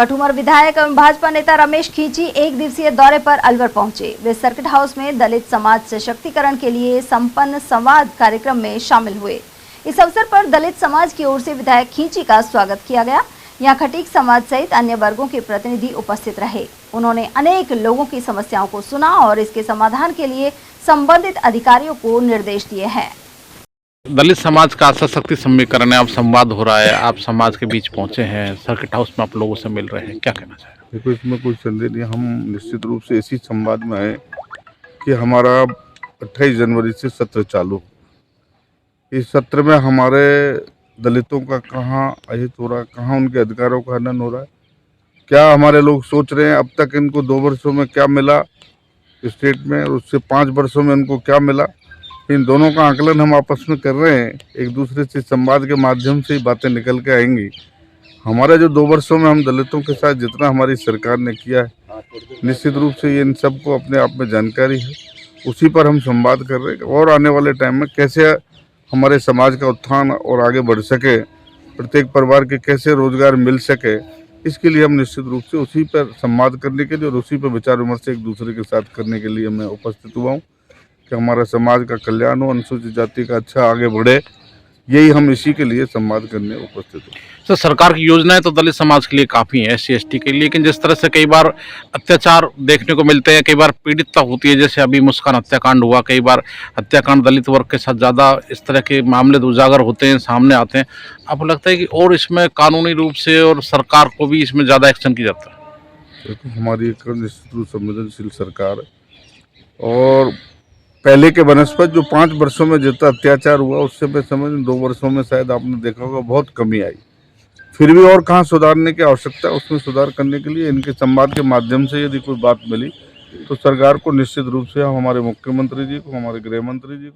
कठुमर विधायक एवं भाजपा नेता रमेश खींची एक दिवसीय दौरे पर अलवर पहुंचे। वे सर्किट हाउस में दलित समाज सशक्तिकरण के लिए संपन्न संवाद कार्यक्रम में शामिल हुए। इस अवसर पर दलित समाज की ओर से विधायक खींची का स्वागत किया गया। यहां खटीक समाज सहित अन्य वर्गों के प्रतिनिधि उपस्थित रहे। उन्होंने अनेक लोगों की समस्याओं को सुना और इसके समाधान के लिए संबंधित अधिकारियों को निर्देश दिए हैं। दलित समाज का सशक्ति समीकरण है, अब संवाद हो रहा है, आप समाज के बीच पहुंचे हैं, सर्किट हाउस में आप लोगों से मिल रहे हैं, क्या कहना चाहें? देखो, इसमें कोई संदेह नहीं। हम निश्चित रूप से इसी संवाद में आए कि हमारा 28 जनवरी से सत्र चालू। इस सत्र में हमारे दलितों का कहाँ अहित हो रहा है, कहाँ उनके अधिकारों का हनन हो रहा है, क्या हमारे लोग सोच रहे हैं अब तक इनको 2 वर्षों में क्या मिला स्टेट में और उससे 5 वर्षों में इनको क्या मिला, इन दोनों का आकलन हम आपस में कर रहे हैं। एक दूसरे से संवाद के माध्यम से ही बातें निकल के आएंगी। हमारा जो 2 वर्षों में हम दलितों के साथ जितना हमारी सरकार ने किया है, निश्चित रूप से ये इन सबको अपने आप में जानकारी है, उसी पर हम संवाद कर रहे हैं। और आने वाले टाइम में कैसे हमारे समाज का उत्थान और आगे बढ़ सके, प्रत्येक परिवार के कैसे रोजगार मिल सके, इसके लिए हम निश्चित रूप से उसी पर संवाद करने के लिए और उसी पर विचार विमर्श एक दूसरे के साथ करने के लिए मैं उपस्थित हुआ हूँ कि हमारा समाज का कल्याण हो, अनुसूचित जाति का अच्छा आगे बढ़े। यही हम इसी के लिए संवाद करने उपस्थित हैं। सर, सरकार की योजनाएं तो दलित समाज के लिए काफ़ी है, SC/ST के लिए, लेकिन जिस तरह से कई बार अत्याचार देखने को मिलते हैं, कई बार पीड़ितता होती है, जैसे अभी मुस्कान हत्याकांड हुआ, कई बार हत्याकांड दलित वर्ग के साथ ज़्यादा इस तरह के मामले उजागर होते हैं, सामने आते हैं। आपको लगता है कि और इसमें कानूनी रूप से और सरकार को भी इसमें ज़्यादा एक्शन की जाता है? देखो, हमारी एक निश्चित रूप संवेदनशील सरकार है और पहले के बनस्पत जो 5 वर्षों में जितना अत्याचार हुआ उससे मैं समझ 2 वर्षों में शायद आपने देखा होगा बहुत कमी आई। फिर भी और कहाँ सुधारने की आवश्यकता है, उसमें सुधार करने के लिए इनके संवाद के माध्यम से यदि कोई बात मिली तो सरकार को निश्चित रूप से हम हमारे मुख्यमंत्री जी को, हमारे गृह मंत्री जी को